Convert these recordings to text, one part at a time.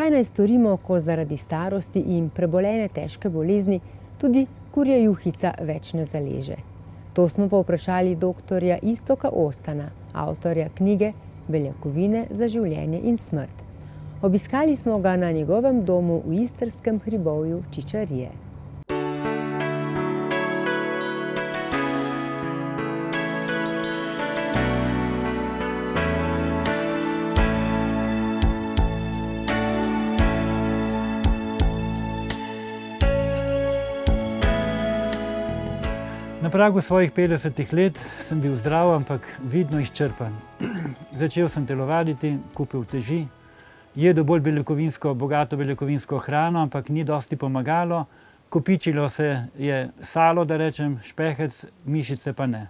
Kaj naj storimo, ko zaradi starosti in prebolene težke bolezni tudi kurja juhica več ne zaleže? To smo pa vprašali doktorja Iztoka Ostana, avtorja knjige Beljakovine za življenje in smrt. Obiskali smo ga na njegovem domu v istrskem hribovju Čičarije. Na pragu svojih 50 let sem bil zdrav, ampak vidno izčrpan. Začel sem telovaditi, kupil teži, jedel bolj bogato beljakovinsko hrano, ampak ni dosti pomagalo. Kopičilo se je salo, da rečem, špehec, mišice pa ne.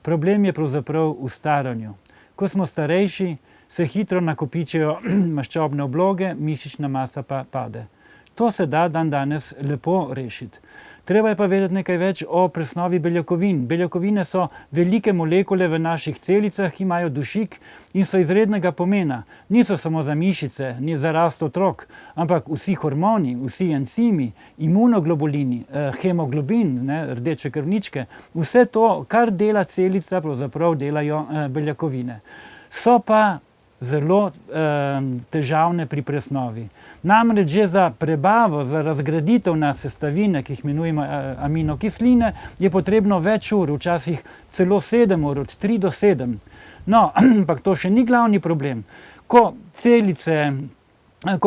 Problem je pravzaprav v staranju. Ko smo starejši, se hitro nakopičijo maščobne obloge, mišična masa pa pade. To se da dandanes lepo rešiti. Treba je pa vedeti nekaj več o presnovi beljakovin. Beljakovine so velike molekule v naših celicah, ki imajo dušik in so izrednega pomena. Niso samo za mišice, ni za rast otrok, ampak vsi hormoni, vsi encimi, imunoglobulini, hemoglobin, rdeče krvničke, vse to, kar dela celica, pravzaprav delajo beljakovine. So pa zelo težavne pri presnovi. Namreč že za prebavo, za razgraditev na sestavine, ki jih imenujemo aminokisline, je potrebno več ur, včasih celo 7 ur, od 3 do 7. No, ampak to še ni glavni problem. Ko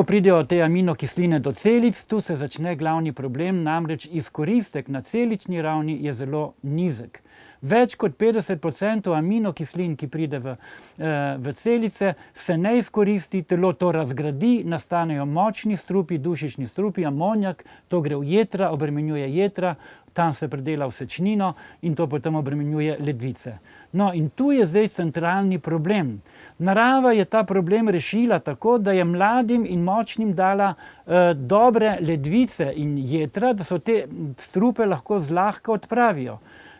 pridejo te aminokisline do celic, tu se začne glavni problem, namreč izkoristek na celični ravni je zelo nizek. Več kot 50% aminokislin, ki pride v celice, se ne izkoristi, telo to razgradi, nastanejo močni strupi, dušični strupi, amonijak, to gre v jetra, obremenjuje jetra, tam se predela v sečnino in to potem obremenjuje ledvice. No, in tu je zdaj centralni problem. Narava je ta problem rešila tako, da je mladim in močnim dala dobre ledvice in jetra, da so te strupe lahko zlahka odpravijo.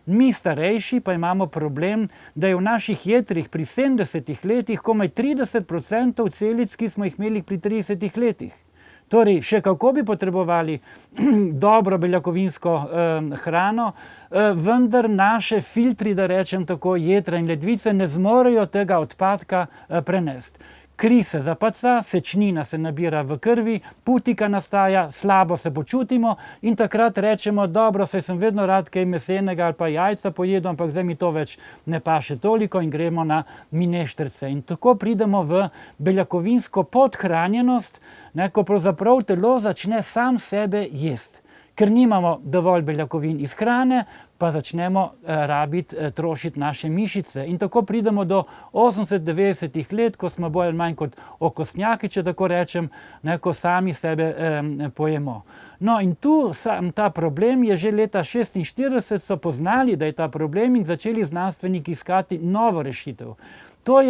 Mi starejši pa imamo problem, da je v naših jetrih pri 70 letih komaj 30% celic, ki smo jih imeli pri 30 letih. Torej, še kako bi potrebovali dobro beljakovinsko hrano, vendar naše filtri, da rečem tako, jetra in ledvice ne zmorejo tega odpadka prenesti. Kri se zapaca, sečnina se nabira v krvi, putika nastaja, slabo se počutimo in takrat rečemo, dobro, saj sem vedno rad kaj mesenega ali pa jajca pojedel, ampak zdaj mi to več ne paše toliko in gremo na mineštrce. In tako pridemo v beljakovinsko podhranjenost, ko pravzaprav telo začne sam sebe jesti. Ker nimamo dovolj beljakovin iz hrane, pa začnemo trošiti naše mišice. In tako pridemo do 80-90 let, ko smo bolj ali manj kot okostnjaki, če tako rečem, ko sami sebe pojemo. No in tu ta problem je že leta 1946 so poznali, da je ta problem in začeli znanstveniki iskati novo rešitev. To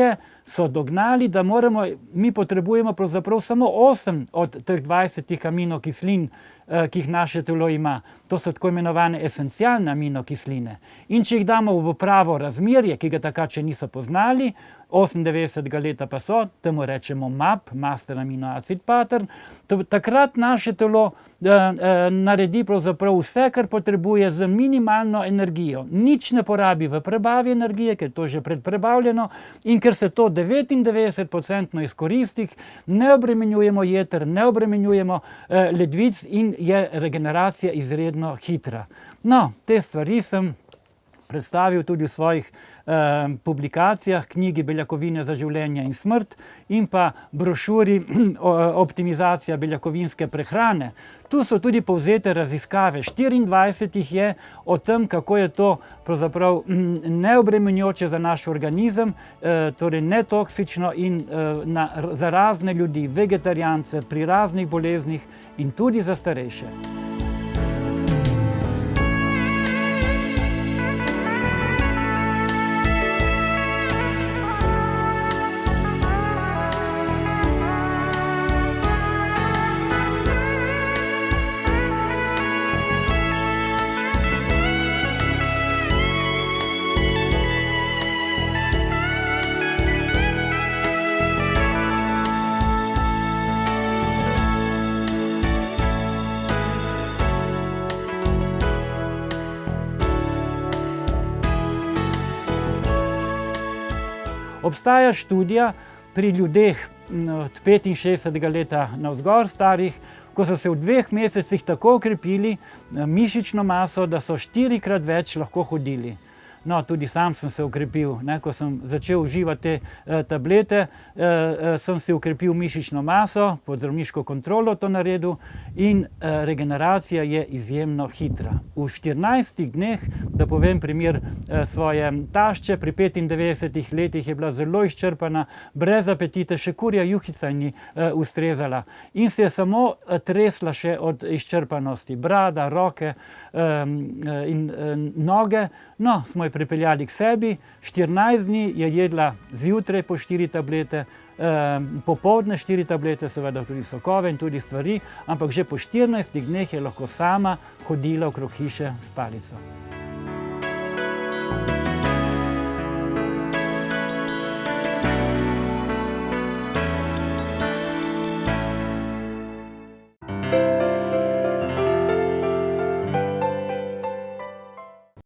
so dognali, da mi potrebujemo pravzaprav samo 8 od teh 20 aminokislin, ki jih naše telo ima. To so tako imenovane esencialne aminokisline. In če jih damo v pravo razmerje, ki ga takrat še niso poznali, 98. leta pa so, temu rečemo MAP, Master Amino Acid Pattern, takrat naše telo naredi pravzaprav vse, kar potrebuje z minimalno energijo. Nič ne porabi v prebavi energije, ker je to že predprebavljeno in ker se to 99% izkoristi, ne obremenjujemo jeter, ne obremenjujemo ledvic in je regeneracija izredno hitra. No, te stvari sem predstavil tudi v svojih publikacijah, knjigi Beljakovine za življenje in smrt in pa brošuri Optimizacija beljakovinske prehrane. Tu so tudi povzete raziskave, 24 jih je o tem, kako je to pravzaprav neobremenjujoče za naš organizem, torej netoksično in za razne ljudi, vegetarijance, pri raznih boleznih in tudi za starejše. Obstaja študija pri ljudeh od 65 leta navzgor starih, ko so se v 2 mesecih tako okrepili mišično maso, da so 4-krat več lahko hodili. No, tudi sam sem se okrepil, ko sem začel uživati te tablete, sem si okrepil mišično maso, pod zdravniško kontrolo to naredil in regeneracija je izjemno hitra. V 14 dneh, da povem primer svoje tašče, pri 95 letih je bila zelo izčrpana, brez apetita, še kurja juhica ni ustrezala in se je samo tresla še od izčrpanosti, brada, roke in noge. No, smo jo pripeljali k sebi, 14 dni je jedla zjutraj po 4 tablete, popoldne 4 tablete, seveda tudi sokove in tudi stvari, ampak že po 14 dneh je lahko sama hodila okrog hiše s palico.